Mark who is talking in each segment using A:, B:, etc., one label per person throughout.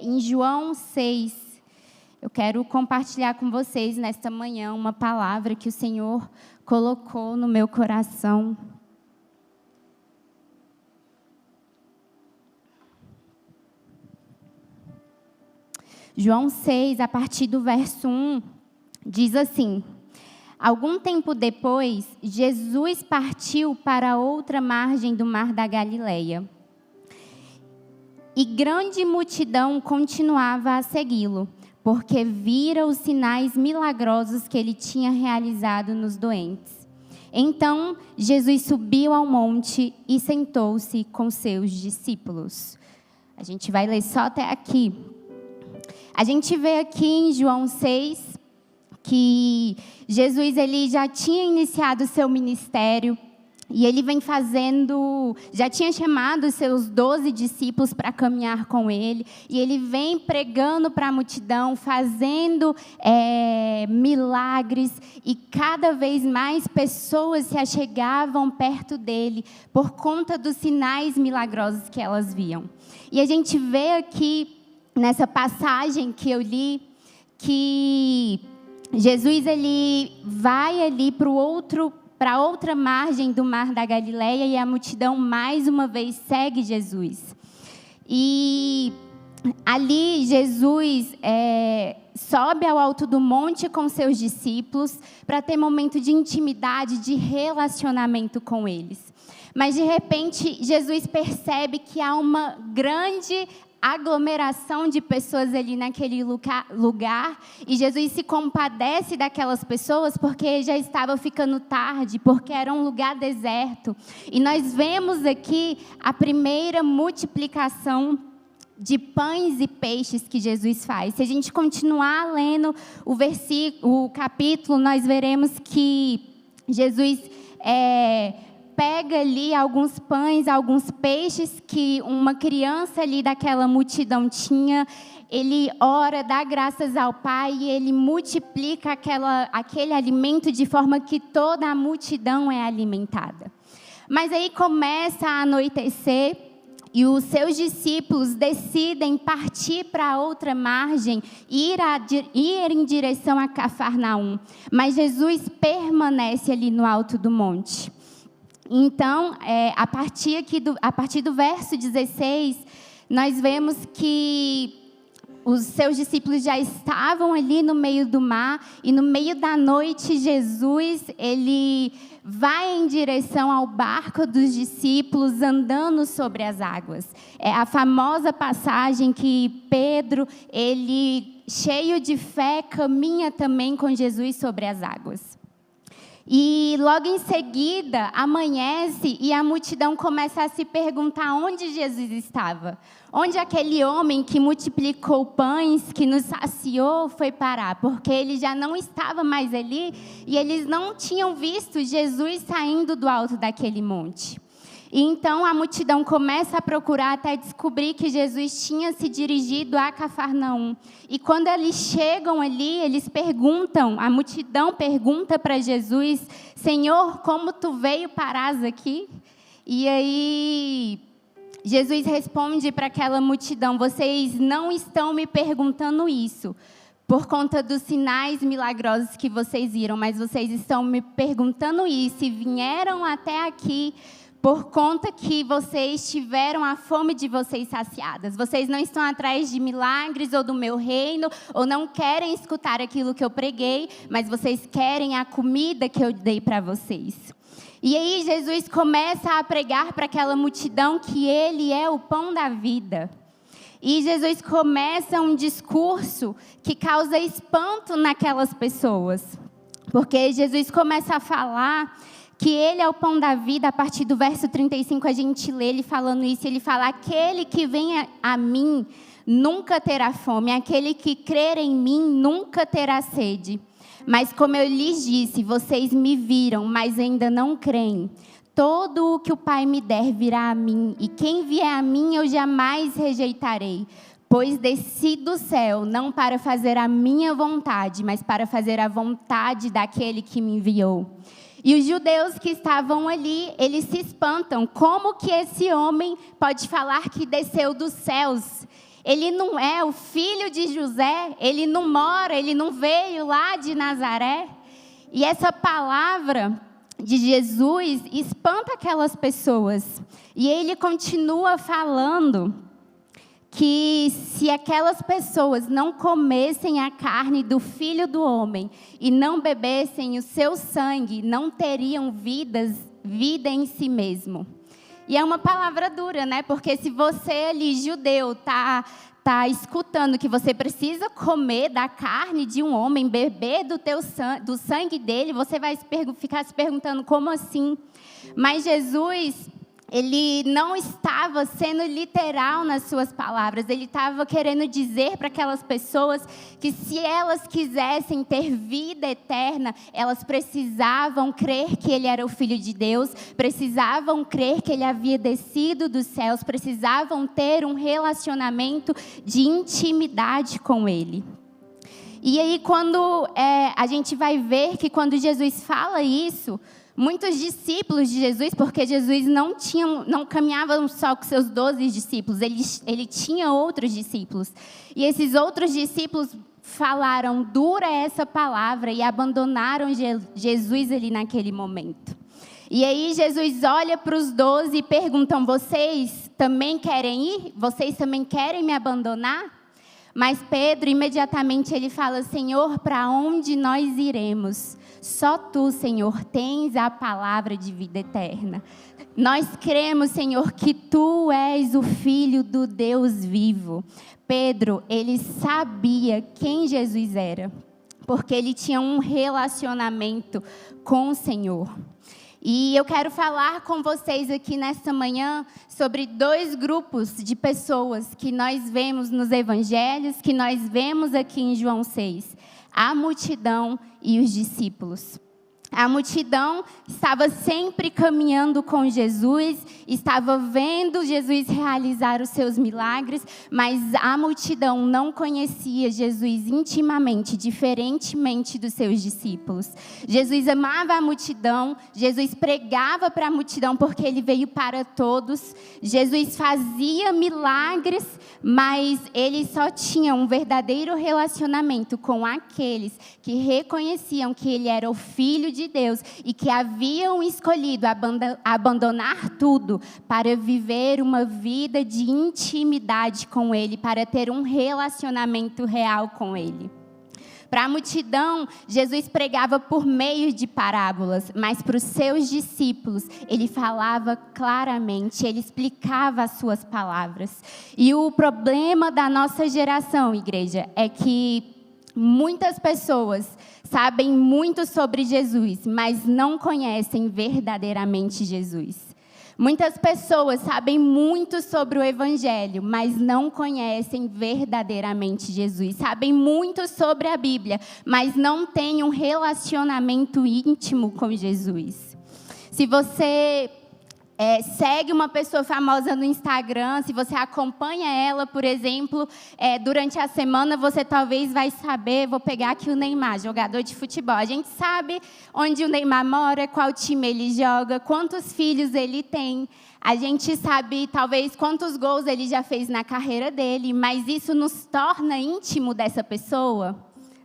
A: Em João 6, eu quero compartilhar com vocês nesta manhã uma palavra que o Senhor colocou no meu coração. João 6, a partir do verso 1, diz assim: Algum tempo depois, Jesus partiu para outra margem do mar da Galileia. E grande multidão continuava a segui-lo, porque vira os sinais milagrosos que ele tinha realizado nos doentes. Então, Jesus subiu ao monte e sentou-se com seus discípulos. A gente vai ler só até aqui. A gente vê aqui em João 6 que Jesus ele já tinha iniciado o seu ministério e ele vem fazendo, já tinha chamado os seus 12 discípulos para caminhar com ele, e ele vem pregando para a multidão, fazendo milagres, e cada vez mais pessoas se achegavam perto dele por conta dos sinais milagrosos que elas viam. E a gente vê aqui, nessa passagem que eu li, que Jesus ele vai ali para outra margem do mar da Galileia, e a multidão mais uma vez segue Jesus. E ali Jesus sobe ao alto do monte com seus discípulos para ter momento de intimidade, de relacionamento com eles. Mas de repente Jesus percebe que há uma grande aglomeração de pessoas ali naquele lugar, e Jesus se compadece daquelas pessoas porque já estava ficando tarde, porque era um lugar deserto. E nós vemos aqui a primeira multiplicação de pães e peixes que Jesus faz. Se a gente continuar lendo o capítulo, nós veremos que Jesus pega ali alguns pães, alguns peixes que uma criança ali daquela multidão tinha. Ele ora, dá graças ao Pai e ele multiplica aquele alimento de forma que toda a multidão é alimentada. Mas aí começa a anoitecer e os seus discípulos decidem partir para outra margem e ir em direção a Cafarnaum. Mas Jesus permanece ali no alto do monte. Então, a partir do verso 16, nós vemos que os seus discípulos já estavam ali no meio do mar, e no meio da noite Jesus ele vai em direção ao barco dos discípulos andando sobre as águas. É a famosa passagem que Pedro, ele cheio de fé, caminha também com Jesus sobre as águas. E logo em seguida, amanhece e a multidão começa a se perguntar onde Jesus estava. Onde aquele homem que multiplicou pães, que nos saciou, foi parar? Porque ele já não estava mais ali e eles não tinham visto Jesus saindo do alto daquele monte. E então a multidão começa a procurar até descobrir que Jesus tinha se dirigido a Cafarnaum. E quando eles chegam ali, a multidão pergunta para Jesus: Senhor, como tu veio parar aqui? E aí Jesus responde para aquela multidão: vocês não estão me perguntando isso por conta dos sinais milagrosos que vocês viram, mas vocês estão me perguntando isso e vieram até aqui por conta que vocês tiveram a fome de vocês saciadas. Vocês não estão atrás de milagres ou do meu reino, ou não querem escutar aquilo que eu preguei, mas vocês querem a comida que eu dei para vocês. E aí Jesus começa a pregar para aquela multidão que ele é o pão da vida. E Jesus começa um discurso que causa espanto naquelas pessoas. Porque Jesus começa a falar que ele é o pão da vida. A partir do verso 35 a gente lê ele falando isso. Ele fala: aquele que vem a mim nunca terá fome, aquele que crer em mim nunca terá sede. Mas como eu lhes disse, vocês me viram, mas ainda não creem. Todo o que o Pai me der virá a mim, e quem vier a mim eu jamais rejeitarei. Pois desci do céu, não para fazer a minha vontade, mas para fazer a vontade daquele que me enviou. E os judeus que estavam ali, eles se espantam. Como que esse homem pode falar que desceu dos céus? Ele não é o filho de José, ele não veio lá de Nazaré. E essa palavra de Jesus espanta aquelas pessoas. E ele continua falando que se aquelas pessoas não comessem a carne do Filho do Homem e não bebessem o seu sangue, não teriam vida em si mesmo. E é uma palavra dura, né? Porque se você ali, judeu, tá escutando que você precisa comer da carne de um homem, beber do sangue dele, você vai ficar se perguntando como assim? Mas Jesus, ele não estava sendo literal nas suas palavras. Ele estava querendo dizer para aquelas pessoas que se elas quisessem ter vida eterna, elas precisavam crer que ele era o Filho de Deus, precisavam crer que ele havia descido dos céus, precisavam ter um relacionamento de intimidade com ele. E aí, quando a gente vai ver que quando Jesus fala isso, muitos discípulos de Jesus, porque Jesus não caminhava só com seus 12 discípulos, ele tinha outros discípulos. E esses outros discípulos falaram, dura essa palavra, e abandonaram Jesus ali naquele momento. E aí Jesus olha para os 12 e perguntam, vocês também querem ir? Vocês também querem me abandonar? Mas Pedro, imediatamente, ele fala, Senhor, para onde nós iremos? Só Tu, Senhor, tens a palavra de vida eterna. Nós cremos, Senhor, que Tu és o Filho do Deus vivo. Pedro, ele sabia quem Jesus era, porque ele tinha um relacionamento com o Senhor. E eu quero falar com vocês aqui nesta manhã sobre 2 grupos de pessoas que nós vemos nos evangelhos, que nós vemos aqui em João 6. A multidão e os discípulos. A multidão estava sempre caminhando com Jesus, estava vendo Jesus realizar os seus milagres, mas a multidão não conhecia Jesus intimamente, diferentemente dos seus discípulos. Jesus amava a multidão, Jesus pregava para a multidão porque ele veio para todos. Jesus fazia milagres, mas ele só tinha um verdadeiro relacionamento com aqueles que reconheciam que ele era o Filho de Deus e que haviam escolhido abandonar tudo para viver uma vida de intimidade com Ele, para ter um relacionamento real com Ele. Para a multidão, Jesus pregava por meio de parábolas, mas para os seus discípulos, ele falava claramente, ele explicava as suas palavras. E o problema da nossa geração, igreja, é que muitas pessoas sabem muito sobre Jesus, mas não conhecem verdadeiramente Jesus. Muitas pessoas sabem muito sobre o Evangelho, mas não conhecem verdadeiramente Jesus. Sabem muito sobre a Bíblia, mas não têm um relacionamento íntimo com Jesus. Se você segue uma pessoa famosa no Instagram, se você acompanha ela, por exemplo, durante a semana, você talvez vai saber, vou pegar aqui o Neymar, jogador de futebol. A gente sabe onde o Neymar mora, qual time ele joga, quantos filhos ele tem. A gente sabe, talvez, quantos gols ele já fez na carreira dele, mas isso nos torna íntimo dessa pessoa?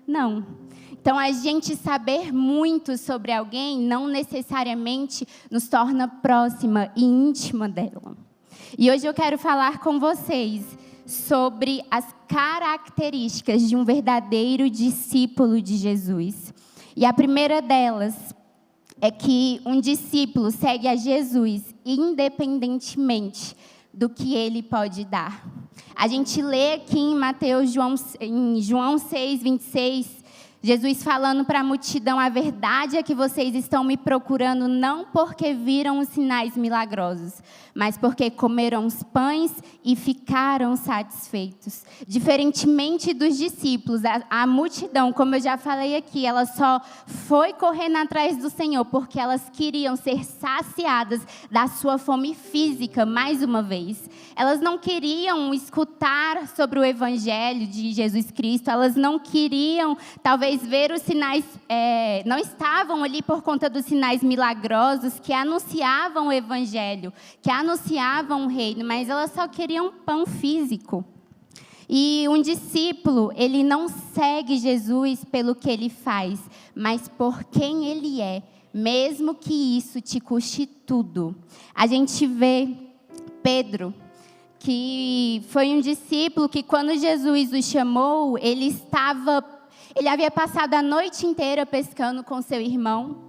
A: Não. Então, a gente saber muito sobre alguém não necessariamente nos torna próxima e íntima dela. E hoje eu quero falar com vocês sobre as características de um verdadeiro discípulo de Jesus. E a primeira delas é que um discípulo segue a Jesus independentemente do que ele pode dar. A gente lê aqui em João 6, 26, Jesus falando para a multidão, a verdade é que vocês estão me procurando não porque viram os sinais milagrosos, mas porque comeram os pães e ficaram satisfeitos. Diferentemente dos discípulos, a multidão, como eu já falei aqui, ela só foi correndo atrás do Senhor porque elas queriam ser saciadas da sua fome física, mais uma vez. Elas não queriam escutar sobre o Evangelho de Jesus Cristo, elas não queriam, talvez, ver os sinais, não estavam ali por conta dos sinais milagrosos que anunciavam o Evangelho, que anunciavam o reino, mas elas só queriam pão físico. E um discípulo, ele não segue Jesus pelo que ele faz, mas por quem ele é, mesmo que isso te custe tudo. A gente vê Pedro, que foi um discípulo que quando Jesus o chamou, ele havia passado a noite inteira pescando com seu irmão.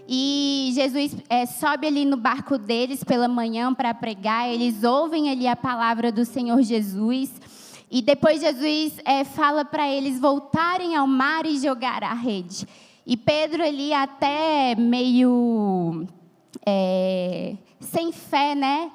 A: E Jesus sobe ali no barco deles pela manhã para pregar. Eles ouvem ali a palavra do Senhor Jesus. E depois Jesus fala para eles voltarem ao mar e jogar a rede. E Pedro ali até meio sem fé, né?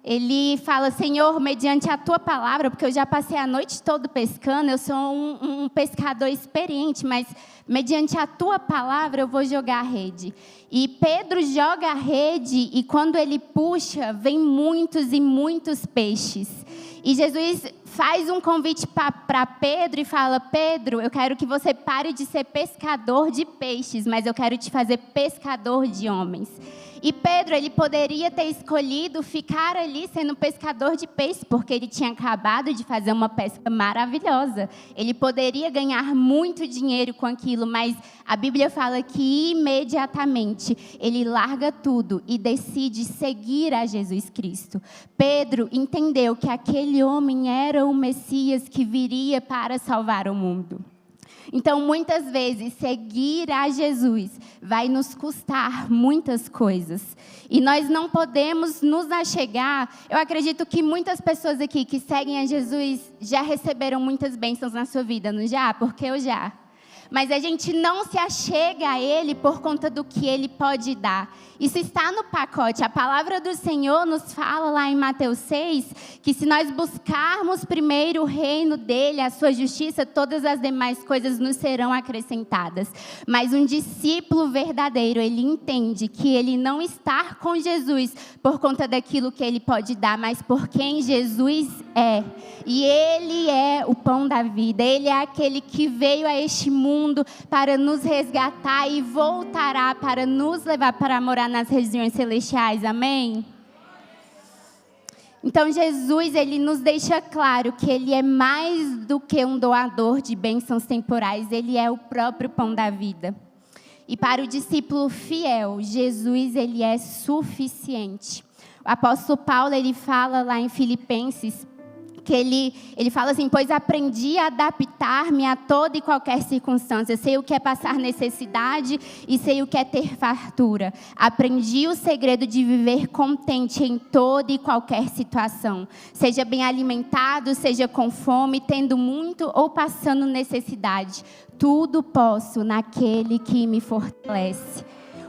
A: Ele fala: Senhor, mediante a tua palavra, porque eu já passei a noite toda pescando, eu sou um pescador experiente, mas mediante a tua palavra eu vou jogar a rede. E Pedro joga a rede e quando ele puxa, vem muitos e muitos peixes. E Jesus faz um convite para Pedro e fala: Pedro, eu quero que você pare de ser pescador de peixes, mas eu quero te fazer pescador de homens. E Pedro, ele poderia ter escolhido ficar ali sendo pescador de peixes, porque ele tinha acabado de fazer uma pesca maravilhosa. Ele poderia ganhar muito dinheiro com aquilo, mas a Bíblia fala que imediatamente ele larga tudo e decide seguir a Jesus Cristo. Pedro entendeu que aquele homem era o Messias que viria para salvar o mundo. Então, muitas vezes, seguir a Jesus vai nos custar muitas coisas. E nós não podemos nos achegar. Eu acredito que muitas pessoas aqui que seguem a Jesus já receberam muitas bênçãos na sua vida, não já? Porque eu já. Mas a gente não se achega a Ele por conta do que Ele pode dar. Isso está no pacote. A palavra do Senhor nos fala lá em Mateus 6, que se nós buscarmos primeiro o reino dEle, a sua justiça, todas as demais coisas nos serão acrescentadas. Mas um discípulo verdadeiro, ele entende que ele não está com Jesus por conta daquilo que Ele pode dar, mas por quem Jesus é. E Ele é o pão da vida. Ele é aquele que veio a este mundo para nos resgatar e voltará para nos levar para morar nas regiões celestiais, amém? Então Jesus, ele nos deixa claro que Ele é mais do que um doador de bênçãos temporais, Ele é o próprio pão da vida. E para o discípulo fiel, Jesus, ele é suficiente. O apóstolo Paulo, ele fala lá em Filipenses, que ele fala assim: pois aprendi a adaptar-me a toda e qualquer circunstância. Sei o que é passar necessidade e sei o que é ter fartura. Aprendi o segredo de viver contente em toda e qualquer situação. Seja bem alimentado, seja com fome, tendo muito ou passando necessidade. Tudo posso naquele que me fortalece.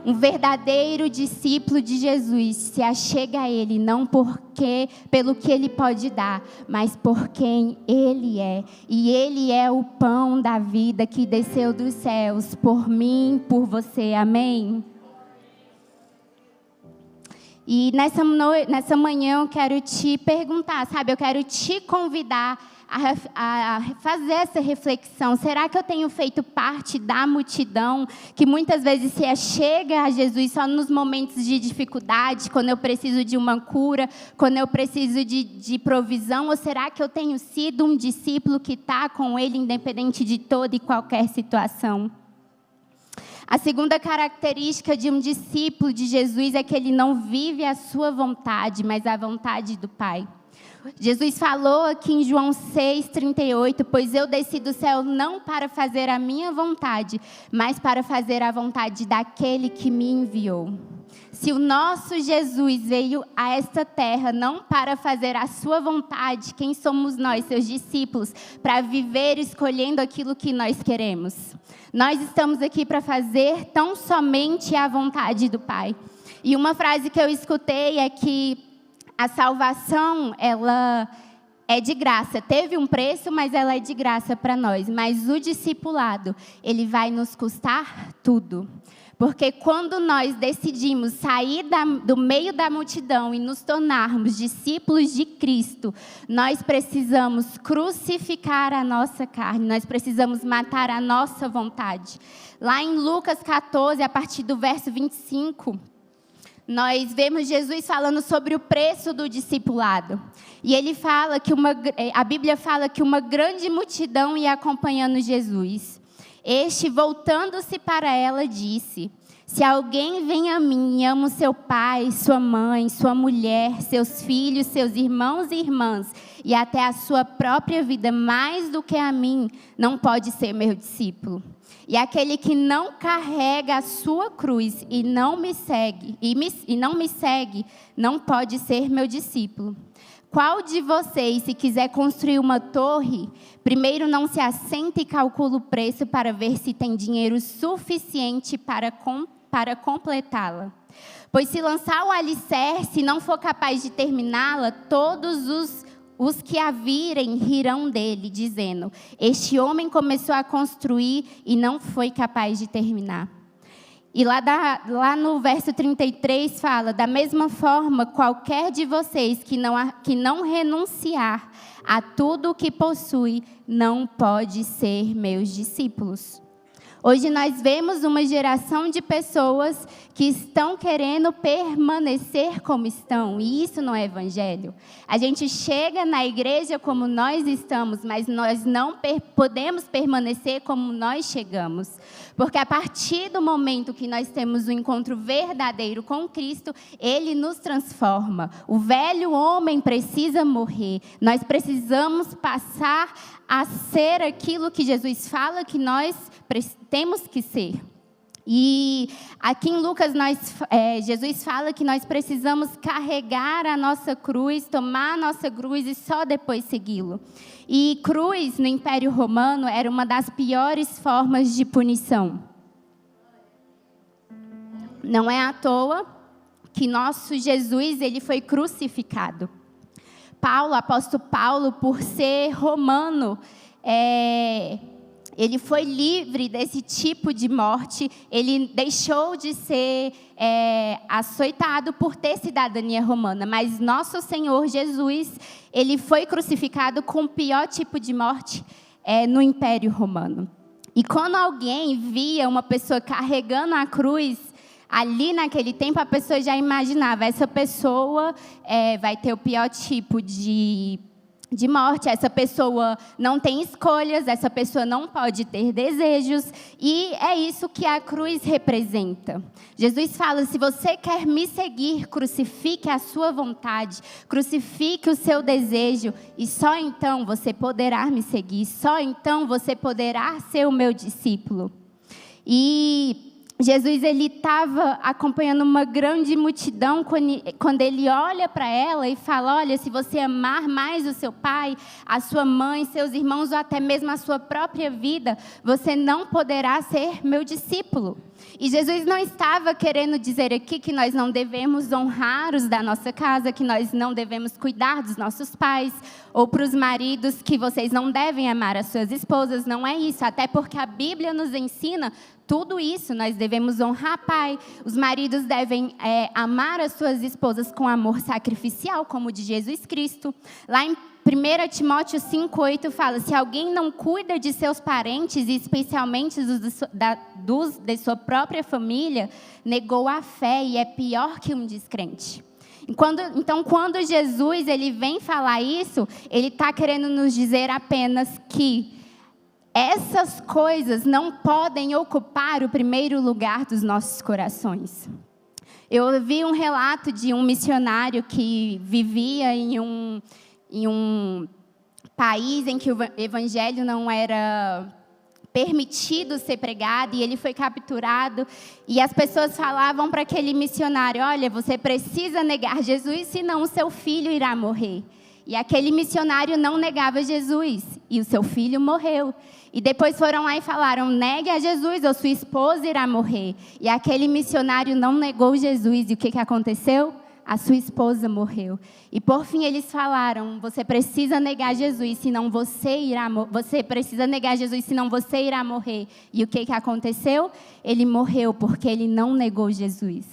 A: Um verdadeiro discípulo de Jesus se achega a Ele não pelo que Ele pode dar, mas por quem Ele é. E Ele é o pão da vida que desceu dos céus por mim, por você. Amém? E nessa manhã eu quero te perguntar, sabe? Eu quero te convidar a fazer essa reflexão. Será que eu tenho feito parte da multidão que muitas vezes se achega a Jesus só nos momentos de dificuldade, quando eu preciso de uma cura, quando eu preciso de provisão? Ou será que eu tenho sido um discípulo que está com Ele independente de toda e qualquer situação? A segunda característica de um discípulo de Jesus é que ele não vive a sua vontade, mas a vontade do Pai. Jesus falou aqui em João 6,38, pois eu desci do céu não para fazer a minha vontade, mas para fazer a vontade daquele que me enviou. Se o nosso Jesus veio a esta terra não para fazer a sua vontade, quem somos nós, seus discípulos, para viver escolhendo aquilo que nós queremos? Nós estamos aqui para fazer tão somente a vontade do Pai. E uma frase que eu escutei é que a salvação, ela é de graça. Teve um preço, mas ela é de graça para nós. Mas o discipulado, ele vai nos custar tudo. Porque quando nós decidimos sair do meio da multidão e nos tornarmos discípulos de Cristo, nós precisamos crucificar a nossa carne, nós precisamos matar a nossa vontade. Lá em Lucas 14, a partir do verso 25, nós vemos Jesus falando sobre o preço do discipulado. E ele fala que a Bíblia fala que uma grande multidão ia acompanhando Jesus. Este, voltando-se para ela, disse: se alguém vem a mim e ama o seu pai, sua mãe, sua mulher, seus filhos, seus irmãos e irmãs, e até a sua própria vida mais do que a mim, não pode ser meu discípulo. E aquele que não carrega a sua cruz e não me segue, não pode ser meu discípulo. Qual de vocês, se quiser construir uma torre, primeiro não se assenta e calcula o preço para ver se tem dinheiro suficiente para completá-la? Pois se lançar o alicerce e não for capaz de terminá-la, todos os que a virem rirão dele, dizendo: este homem começou a construir e não foi capaz de terminar. E lá no verso 33 fala: da mesma forma, qualquer de vocês que não renunciar a tudo o que possui, não pode ser meus discípulos. Hoje nós vemos uma geração de pessoas que estão querendo permanecer como estão, e isso não é evangelho. A gente chega na igreja como nós estamos, mas nós não podemos permanecer como nós chegamos. Porque a partir do momento que nós temos um encontro verdadeiro com Cristo, Ele nos transforma. O velho homem precisa morrer. Nós precisamos passar a ser aquilo que Jesus fala que nós temos que ser. E aqui em Lucas, Jesus fala que nós precisamos carregar a nossa cruz, tomar a nossa cruz e só depois segui-lo. E cruz, no Império Romano, era uma das piores formas de punição. Não é à toa que nosso Jesus, ele foi crucificado. Apóstolo Paulo, por ser romano, ele foi livre desse tipo de morte. Ele deixou de ser açoitado por ter cidadania romana. Mas nosso Senhor Jesus, ele foi crucificado com o pior tipo de morte no Império Romano. E quando alguém via uma pessoa carregando a cruz, ali naquele tempo a pessoa já imaginava: essa pessoa vai ter o pior tipo de morte, essa pessoa não tem escolhas, essa pessoa não pode ter desejos, e é isso que a cruz representa. Jesus fala: se você quer me seguir, crucifique a sua vontade, crucifique o seu desejo, e só então você poderá me seguir, só então você poderá ser o meu discípulo. E Jesus, ele estava acompanhando uma grande multidão quando ele olha para ela e fala: olha, se você amar mais o seu pai, a sua mãe, seus irmãos ou até mesmo a sua própria vida, você não poderá ser meu discípulo. E Jesus não estava querendo dizer aqui que nós não devemos honrar os da nossa casa, que nós não devemos cuidar dos nossos pais, ou para os maridos que vocês não devem amar as suas esposas. Não é isso, até porque a Bíblia nos ensina tudo isso. Nós devemos honrar pai, os maridos devem amar as suas esposas com amor sacrificial, como o de Jesus Cristo. Lá em 1 Timóteo 5,8 fala: se alguém não cuida de seus parentes, e especialmente dos de sua própria família, negou a fé e é pior que um descrente. Então, quando Jesus ele vem falar isso, ele está querendo nos dizer apenas que essas coisas não podem ocupar o primeiro lugar dos nossos corações. Eu ouvi um relato de um missionário que vivia em um país em que o evangelho não era permitido ser pregado, e ele foi capturado, e as pessoas falavam para aquele missionário: olha, você precisa negar Jesus, senão o seu filho irá morrer. E aquele missionário não negava Jesus, e o seu filho morreu. E depois foram lá e falaram: negue a Jesus, ou sua esposa irá morrer. E aquele missionário não negou Jesus, e o que aconteceu? A sua esposa morreu. E por fim eles falaram: você precisa negar Jesus, senão você precisa negar Jesus, senão você irá morrer. E o que aconteceu? Ele morreu porque ele não negou Jesus.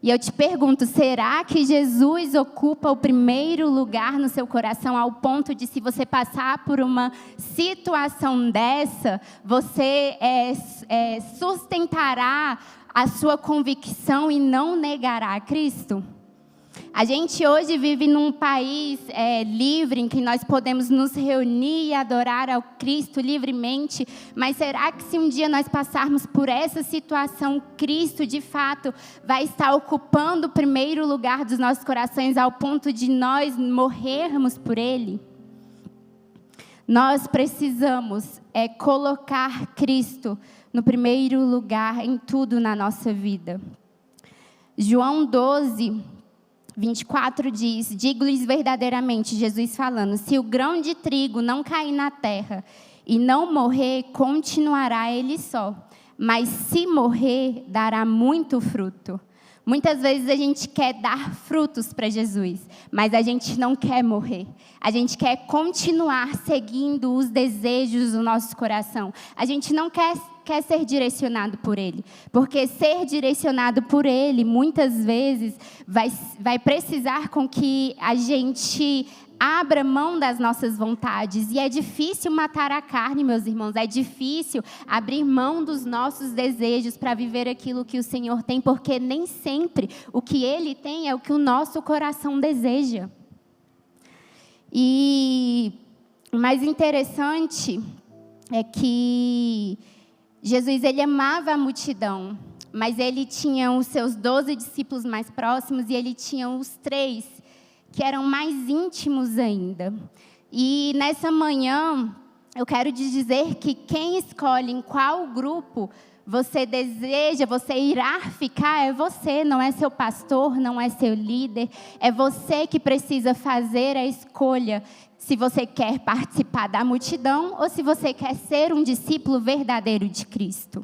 A: E eu te pergunto: será que Jesus ocupa o primeiro lugar no seu coração, ao ponto de, se você passar por uma situação dessa, você sustentará a sua convicção e não negará a Cristo? A gente hoje vive num país livre, em que nós podemos nos reunir e adorar ao Cristo livremente, mas será que se um dia nós passarmos por essa situação, Cristo de fato vai estar ocupando o primeiro lugar dos nossos corações ao ponto de nós morrermos por Ele? Nós precisamos colocar Cristo no primeiro lugar em tudo na nossa vida. João 12:24 diz: digo-lhes verdadeiramente, Jesus falando, se o grão de trigo não cair na terra e não morrer, continuará ele só. Mas se morrer, dará muito fruto. Muitas vezes a gente quer dar frutos para Jesus, mas a gente não quer morrer. A gente quer continuar seguindo os desejos do nosso coração. A gente não quer ser direcionado por Ele. Porque ser direcionado por Ele, muitas vezes, vai precisar com que a gente abra mão das nossas vontades. E é difícil matar a carne, meus irmãos. É difícil abrir mão dos nossos desejos para viver aquilo que o Senhor tem, porque nem sempre o que Ele tem é o que o nosso coração deseja. E o mais interessante é que Jesus, ele amava a multidão, mas ele tinha os seus 12 discípulos mais próximos e ele tinha os 3 que eram mais íntimos ainda. E nessa manhã, eu quero te dizer que quem escolhe em qual grupo você deseja, você irá ficar, é você, não é seu pastor, não é seu líder. É você que precisa fazer a escolha se você quer participar da multidão ou se você quer ser um discípulo verdadeiro de Cristo.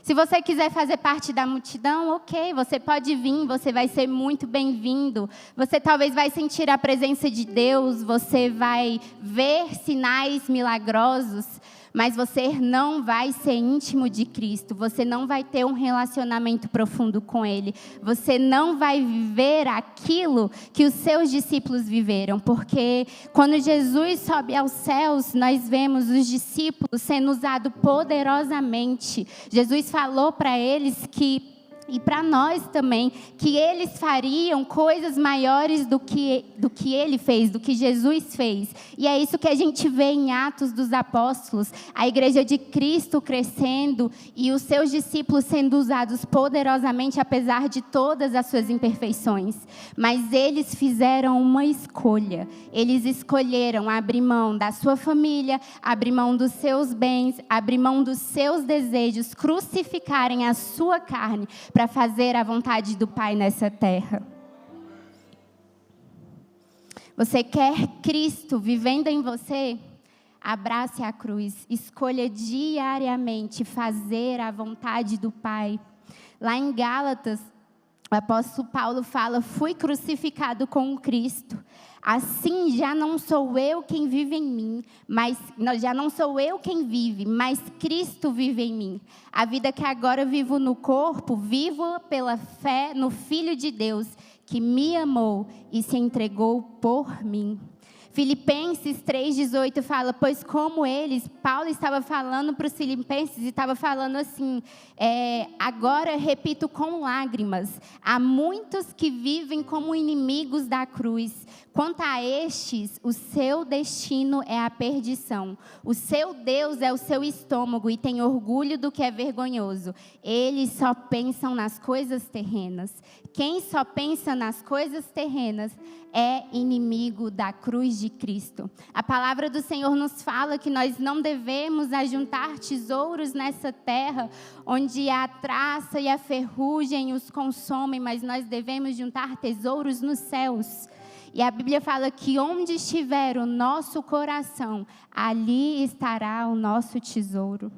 A: Se você quiser fazer parte da multidão, ok, você pode vir, você vai ser muito bem-vindo. Você talvez vai sentir a presença de Deus, você vai ver sinais milagrosos, mas você não vai ser íntimo de Cristo, você não vai ter um relacionamento profundo com Ele, você não vai viver aquilo que os seus discípulos viveram, porque quando Jesus sobe aos céus, nós vemos os discípulos sendo usados poderosamente. Jesus falou para eles que, e para nós também, que eles fariam coisas maiores do que Ele fez, do que Jesus fez. E é isso que a gente vê em Atos dos Apóstolos, a igreja de Cristo crescendo e os seus discípulos sendo usados poderosamente, apesar de todas as suas imperfeições. Mas eles fizeram uma escolha. Eles escolheram abrir mão da sua família, abrir mão dos seus bens, abrir mão dos seus desejos, crucificarem a sua carne para fazer a vontade do Pai nessa terra. Você quer Cristo vivendo em você? Abrace a cruz. Escolha diariamente fazer a vontade do Pai. Lá em Gálatas, o apóstolo Paulo fala: fui crucificado com Cristo. Assim já não sou eu quem vive em mim, mas Cristo vive em mim. A vida que agora vivo no corpo, vivo pela fé no Filho de Deus, que me amou e se entregou por mim. Filipenses 3,18 fala, pois como eles, Paulo estava falando para os filipenses e estava falando assim, agora repito com lágrimas, há muitos que vivem como inimigos da cruz. Quanto a estes, o seu destino é a perdição. O seu Deus é o seu estômago e tem orgulho do que é vergonhoso. Eles só pensam nas coisas terrenas. Quem só pensa nas coisas terrenas é inimigo da cruz de Cristo. A palavra do Senhor nos fala que nós não devemos ajuntar tesouros nessa terra, onde a traça e a ferrugem os consomem, mas nós devemos juntar tesouros nos céus. E a Bíblia fala que onde estiver o nosso coração, ali estará o nosso tesouro.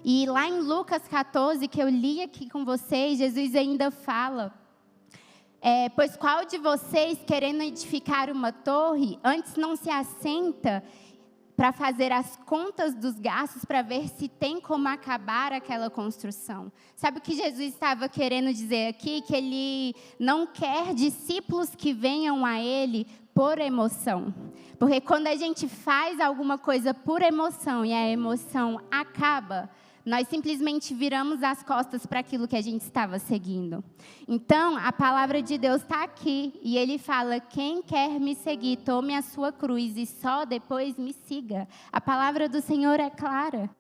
A: E lá em Lucas 14, que eu li aqui com vocês, Jesus ainda fala, pois qual de vocês, querendo edificar uma torre, antes não se assenta para fazer as contas dos gastos, para ver se tem como acabar aquela construção? Sabe o que Jesus estava querendo dizer aqui? Que Ele não quer discípulos que venham a Ele por emoção. Porque quando a gente faz alguma coisa por emoção e a emoção acaba, Nós simplesmente viramos as costas para aquilo que a gente estava seguindo. Então, a palavra de Deus está aqui. E Ele fala, quem quer me seguir, tome a sua cruz e só depois me siga. A palavra do Senhor é clara.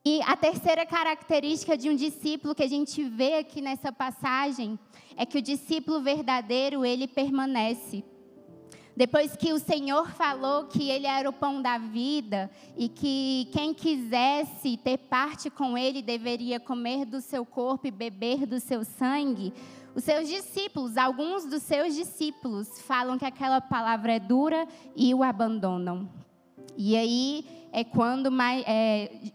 A: E a terceira característica de um discípulo que a gente vê aqui nessa passagem é que o discípulo verdadeiro, ele permanece. Depois que o Senhor falou que Ele era o pão da vida e que quem quisesse ter parte com Ele deveria comer do seu corpo e beber do seu sangue, os seus discípulos, alguns dos seus discípulos, falam que aquela palavra é dura e o abandonam. E aí é quando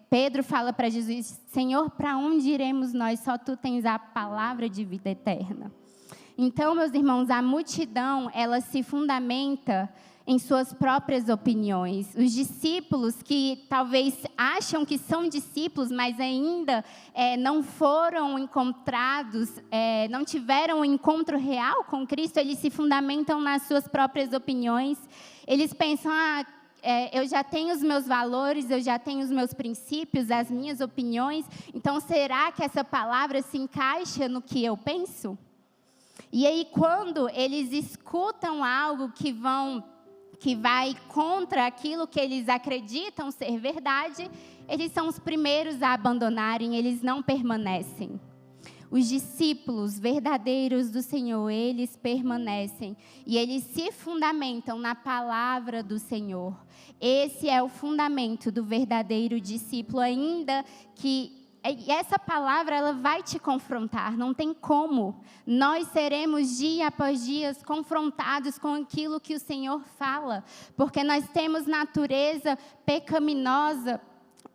A: Pedro fala para Jesus, Senhor, para onde iremos nós? Só Tu tens a palavra de vida eterna. Então, meus irmãos, a multidão, ela se fundamenta em suas próprias opiniões. Os discípulos que talvez acham que são discípulos, mas ainda não foram encontrados, não tiveram um encontro real com Cristo, eles se fundamentam nas suas próprias opiniões. Eles pensam, eu já tenho os meus valores, eu já tenho os meus princípios, as minhas opiniões, então será que essa palavra se encaixa no que eu penso? E aí, quando eles escutam algo que vai contra aquilo que eles acreditam ser verdade, eles são os primeiros a abandonarem, eles não permanecem. Os discípulos verdadeiros do Senhor, eles permanecem e eles se fundamentam na palavra do Senhor. Esse é o fundamento do verdadeiro discípulo, ainda que e essa palavra, ela vai te confrontar, não tem como. Nós seremos dia após dia confrontados com aquilo que o Senhor fala, porque nós temos natureza pecaminosa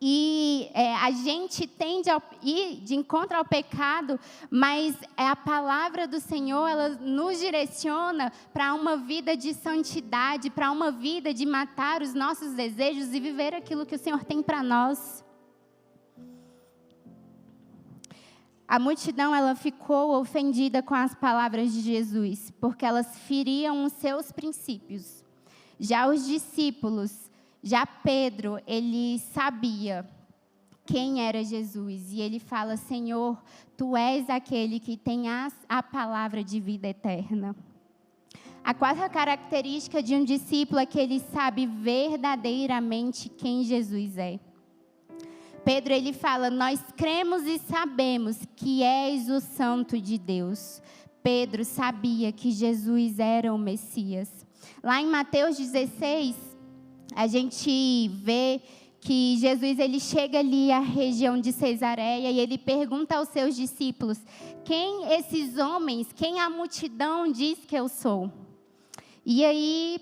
A: e a gente tende a ir de encontro ao pecado, mas a palavra do Senhor, ela nos direciona para uma vida de santidade, para uma vida de matar os nossos desejos e viver aquilo que o Senhor tem para nós. A multidão, ela ficou ofendida com as palavras de Jesus, porque elas feriam os seus princípios. Já os discípulos, já Pedro, ele sabia quem era Jesus. E ele fala, Senhor, Tu és aquele que tem a palavra de vida eterna. A quarta característica de um discípulo é que ele sabe verdadeiramente quem Jesus é. Pedro, ele fala, nós cremos e sabemos que és o Santo de Deus. Pedro sabia que Jesus era o Messias. Lá em Mateus 16, a gente vê que Jesus, ele chega ali à região de Cesareia e ele pergunta aos seus discípulos, quem esses homens, quem a multidão diz que eu sou? E aí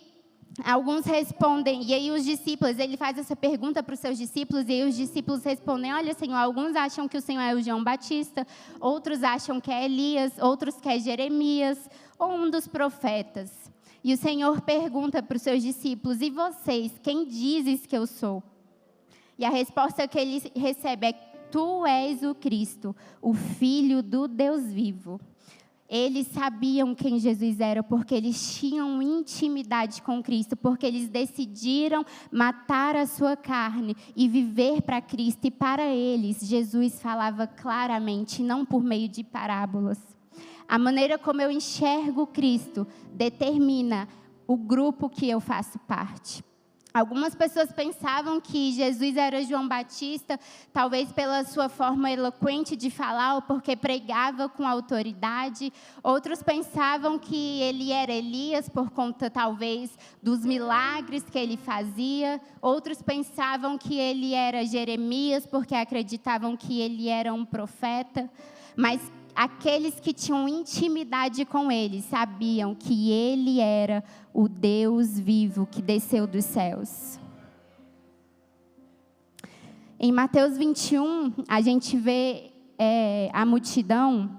A: alguns respondem, e aí os discípulos, ele faz essa pergunta para os seus discípulos, e aí os discípulos respondem, olha, Senhor, alguns acham que o Senhor é o João Batista, outros acham que é Elias, outros que é Jeremias, ou um dos profetas. E o Senhor pergunta para os seus discípulos, e vocês, quem dizes que eu sou? E a resposta que ele recebe é, Tu és o Cristo, o Filho do Deus vivo. Eles sabiam quem Jesus era porque eles tinham intimidade com Cristo, porque eles decidiram matar a sua carne e viver para Cristo. E para eles, Jesus falava claramente, não por meio de parábolas. A maneira como eu enxergo Cristo determina o grupo que eu faço parte. Algumas pessoas pensavam que Jesus era João Batista, talvez pela sua forma eloquente de falar ou porque pregava com autoridade. Outros pensavam que ele era Elias por conta, talvez, dos milagres que ele fazia. Outros pensavam que ele era Jeremias porque acreditavam que ele era um profeta. Mas aqueles que tinham intimidade com ele sabiam que ele era o Deus vivo que desceu dos céus. Em Mateus 21, a gente vê a multidão.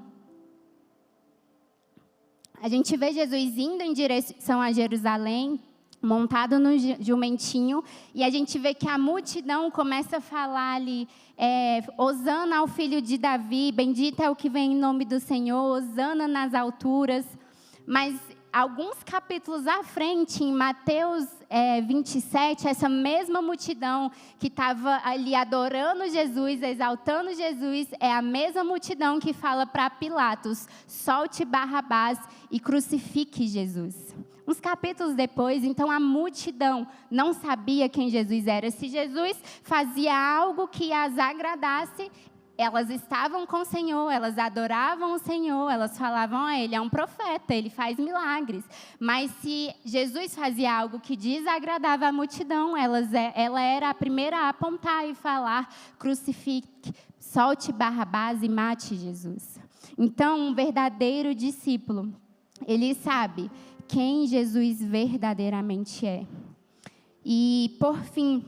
A: A gente vê Jesus indo em direção a Jerusalém, montado no jumentinho, e a gente vê que a multidão começa a falar ali, Hosana ao filho de Davi, bendito é o que vem em nome do Senhor, Hosana nas alturas. Mas alguns capítulos à frente, em Mateus 27, essa mesma multidão que estava ali adorando Jesus, exaltando Jesus, é a mesma multidão que fala para Pilatos: solte Barrabás e crucifique Jesus. Uns capítulos depois, então, a multidão não sabia quem Jesus era. Se Jesus fazia algo que as agradasse, elas estavam com o Senhor, elas adoravam o Senhor, elas falavam: ele é um profeta, ele faz milagres. Mas se Jesus fazia algo que desagradava a multidão, ela era a primeira a apontar e falar: crucifique, solte Barrabás e mate Jesus. Então, um verdadeiro discípulo, ele sabe quem Jesus verdadeiramente é. E, por fim,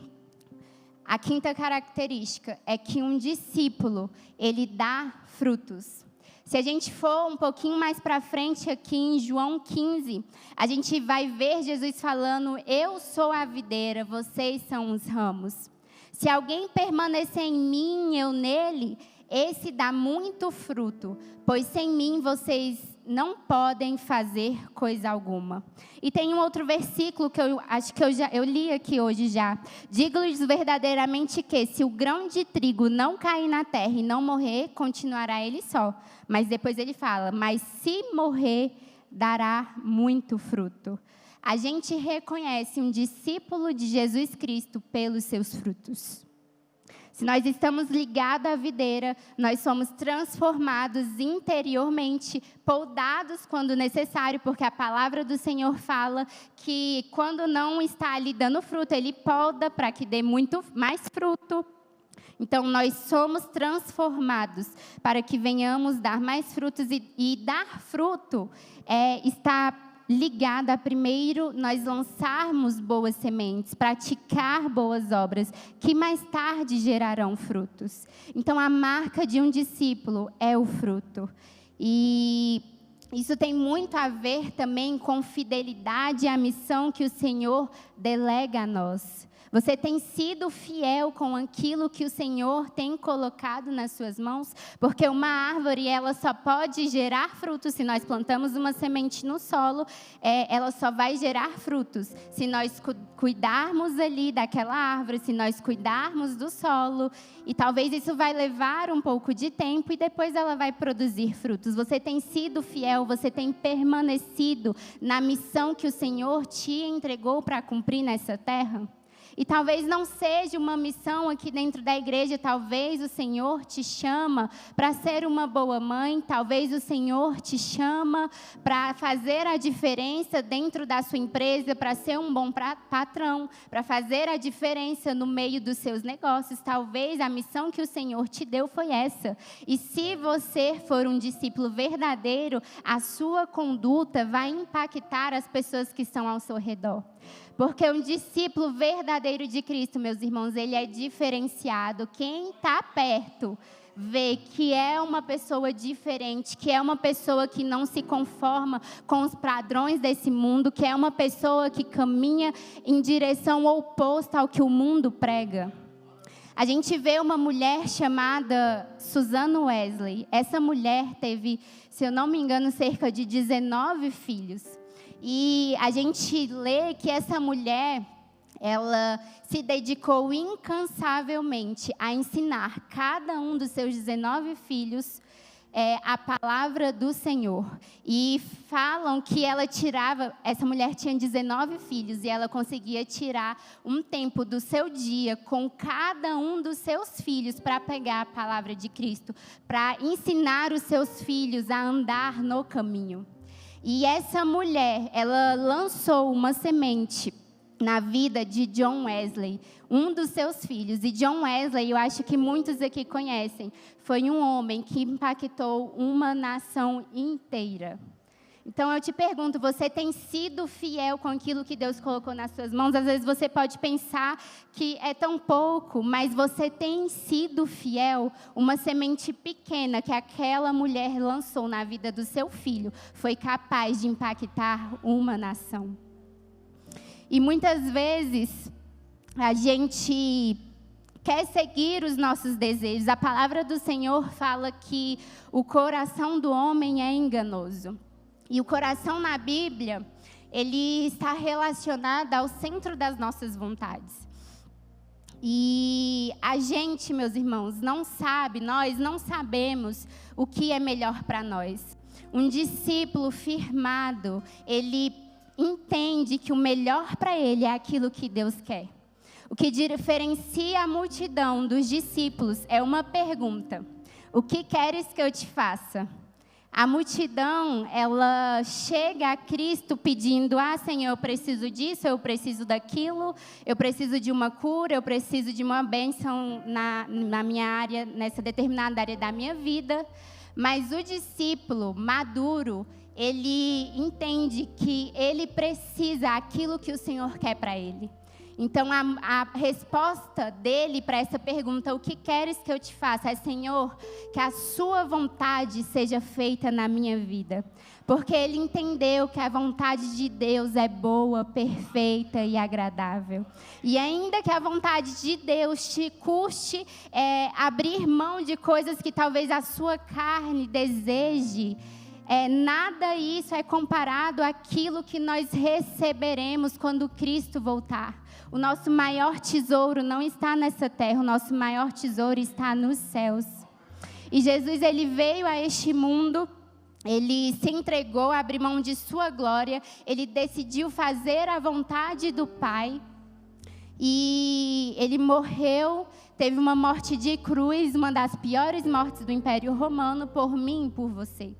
A: a quinta característica é que um discípulo, ele dá frutos. Se a gente for um pouquinho mais para frente aqui em João 15, a gente vai ver Jesus falando: eu sou a videira, vocês são os ramos. Se alguém permanecer em mim, eu nele, esse dá muito fruto, pois sem mim vocês não podem fazer coisa alguma. E tem um outro versículo que eu acho que eu li aqui hoje já. Digo-lhes verdadeiramente que, se o grão de trigo não cair na terra e não morrer, continuará ele só. Mas depois ele fala: mas se morrer, dará muito fruto. A gente reconhece um discípulo de Jesus Cristo pelos seus frutos. Se nós estamos ligados à videira, nós somos transformados interiormente, podados quando necessário, porque a palavra do Senhor fala que quando não está ali dando fruto, Ele poda para que dê muito mais fruto. Então, nós somos transformados para que venhamos dar mais frutos, e dar fruto está ligada a, primeiro, nós lançarmos boas sementes, praticar boas obras, que mais tarde gerarão frutos. Então, a marca de um discípulo é o fruto. E isso tem muito a ver também com fidelidade à missão que o Senhor delega a nós. Você tem sido fiel com aquilo que o Senhor tem colocado nas suas mãos? Porque uma árvore, ela só pode gerar frutos se nós plantamos uma semente no solo, ela só vai gerar frutos se nós cuidarmos ali daquela árvore, se nós cuidarmos do solo. E talvez isso vai levar um pouco de tempo e depois ela vai produzir frutos. Você tem sido fiel, você tem permanecido na missão que o Senhor te entregou para cumprir nessa terra? E talvez não seja uma missão aqui dentro da igreja, talvez o Senhor te chama para ser uma boa mãe, talvez o Senhor te chama para fazer a diferença dentro da sua empresa, para ser um bom patrão, para fazer a diferença no meio dos seus negócios. Talvez a missão que o Senhor te deu foi essa. E se você for um discípulo verdadeiro, a sua conduta vai impactar as pessoas que estão ao seu redor. Porque um discípulo verdadeiro de Cristo, meus irmãos, ele é diferenciado. Quem está perto vê que é uma pessoa diferente, que é uma pessoa que não se conforma com os padrões desse mundo, que é uma pessoa que caminha em direção oposta ao que o mundo prega. A gente vê uma mulher chamada Susan Wesley. Essa mulher teve, se eu não me engano, cerca de 19 filhos. E a gente lê que essa mulher, ela se dedicou incansavelmente a ensinar cada um dos seus 19 filhos a palavra do Senhor. E falam que essa mulher tinha 19 filhos e ela conseguia tirar um tempo do seu dia com cada um dos seus filhos para pegar a palavra de Cristo, para ensinar os seus filhos a andar no caminho. E essa mulher, ela lançou uma semente na vida de John Wesley, um dos seus filhos. E John Wesley, eu acho que muitos aqui conhecem, foi um homem que impactou uma nação inteira. Então, eu te pergunto, você tem sido fiel com aquilo que Deus colocou nas suas mãos? Às vezes você pode pensar que é tão pouco, mas você tem sido fiel? Uma semente pequena que aquela mulher lançou na vida do seu filho foi capaz de impactar uma nação. E muitas vezes a gente quer seguir os nossos desejos. A palavra do Senhor fala que o coração do homem é enganoso. E o coração na Bíblia, ele está relacionado ao centro das nossas vontades. E a gente, meus irmãos, nós não sabemos o que é melhor para nós. Um discípulo firmado, ele entende que o melhor para ele é aquilo que Deus quer. O que diferencia a multidão dos discípulos é uma pergunta: o que queres que eu te faça? A multidão, ela chega a Cristo pedindo: Senhor, eu preciso disso, eu preciso daquilo, eu preciso de uma cura, eu preciso de uma bênção na minha área, nessa determinada área da minha vida. Mas o discípulo maduro, ele entende que ele precisa aquilo que o Senhor quer para ele. Então, a resposta dele para essa pergunta, o que queres que eu te faça? É: Senhor, que a sua vontade seja feita na minha vida. Porque ele entendeu que a vontade de Deus é boa, perfeita e agradável. E ainda que a vontade de Deus te custe abrir mão de coisas que talvez a sua carne deseje, nada isso é comparado àquilo que nós receberemos quando Cristo voltar. O nosso maior tesouro não está nessa terra, o nosso maior tesouro está nos céus. E Jesus, ele veio a este mundo, ele se entregou, abriu mão de sua glória, ele decidiu fazer a vontade do Pai. E ele morreu, teve uma morte de cruz, uma das piores mortes do Império Romano, por mim e por você.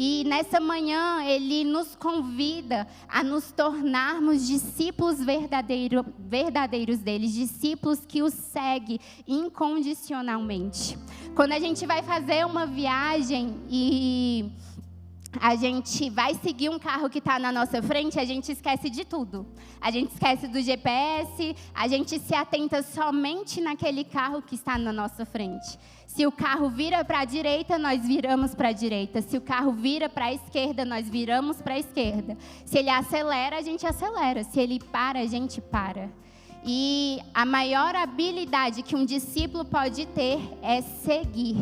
A: E nessa manhã, ele nos convida a nos tornarmos discípulos verdadeiros dele, discípulos que o seguem incondicionalmente. Quando a gente vai fazer uma viagem e a gente vai seguir um carro que está na nossa frente, a gente esquece de tudo. A gente esquece do GPS, a gente se atenta somente naquele carro que está na nossa frente. Se o carro vira para a direita, nós viramos para a direita. Se o carro vira para a esquerda, nós viramos para a esquerda. Se ele acelera, a gente acelera. Se ele para, a gente para. E a maior habilidade que um discípulo pode ter é seguir.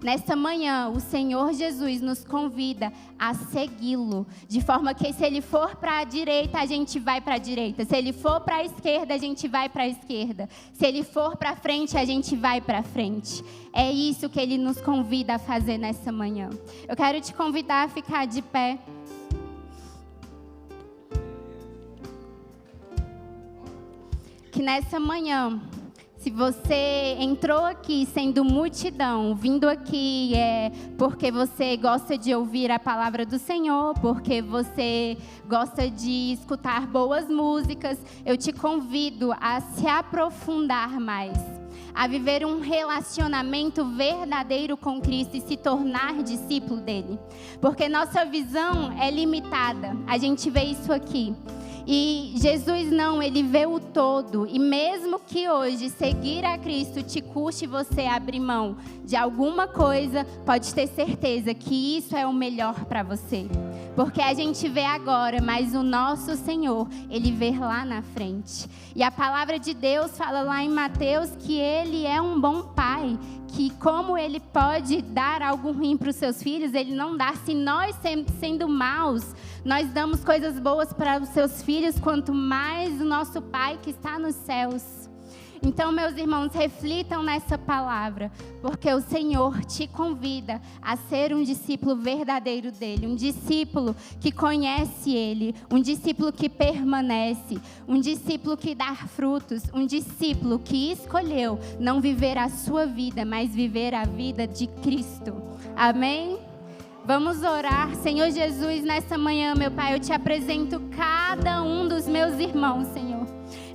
A: Nessa manhã, o Senhor Jesus nos convida a segui-lo, de forma que se ele for para a direita, a gente vai para a direita. Se ele for para a esquerda, a gente vai para a esquerda. Se ele for para frente, a gente vai para frente. É isso que ele nos convida a fazer nessa manhã. Eu quero te convidar a ficar de pé. Que nessa manhã, se você entrou aqui sendo multidão, vindo aqui porque você gosta de ouvir a palavra do Senhor, porque você gosta de escutar boas músicas, eu te convido a se aprofundar mais, a viver um relacionamento verdadeiro com Cristo e se tornar discípulo dele. Porque nossa visão é limitada, a gente vê isso aqui. E Jesus não, ele vê o todo. E mesmo que hoje seguir a Cristo te custe você abrir mão de alguma coisa, pode ter certeza que isso é o melhor para você. Porque a gente vê agora, mas o nosso Senhor, ele vê lá na frente. E a palavra de Deus fala lá em Mateus que ele é um bom pai, que como ele pode dar algo ruim para os seus filhos, ele não dá. Se nós, sendo maus, nós damos coisas boas para os seus filhos, quanto mais o nosso Pai que está nos céus. Então, meus irmãos, reflitam nessa palavra, porque o Senhor te convida a ser um discípulo verdadeiro dele, um discípulo que conhece ele, um discípulo que permanece, um discípulo que dá frutos, um discípulo que escolheu não viver a sua vida, mas viver a vida de Cristo. Amém? Vamos orar. Senhor Jesus, nessa manhã, meu Pai, eu te apresento cada um dos meus irmãos, Senhor.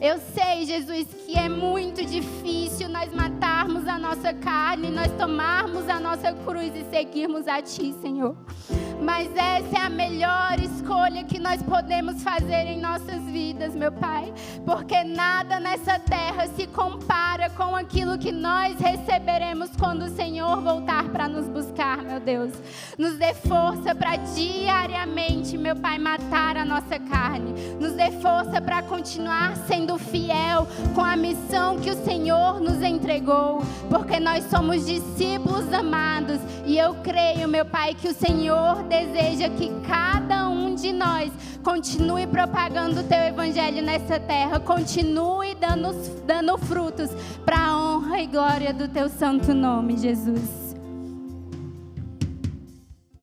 A: Eu sei, Jesus, que é muito difícil nós matarmos a nossa carne, nós tomarmos a nossa cruz e seguirmos a Ti, Senhor. Mas essa é a melhor escolha que nós podemos fazer em nossas vidas, meu Pai. Porque nada nessa terra se compara com aquilo que nós receberemos quando o Senhor voltar para nos buscar, meu Deus. Nos dê força para diariamente, meu Pai, matar a nossa carne. Nos dê força para continuar sendo sendo fiel com a missão que o Senhor nos entregou, porque nós somos discípulos amados. E eu creio, meu Pai, que o Senhor deseja que cada um de nós continue propagando o Teu Evangelho nessa terra, continue dando frutos para a honra e glória do Teu santo nome, Jesus.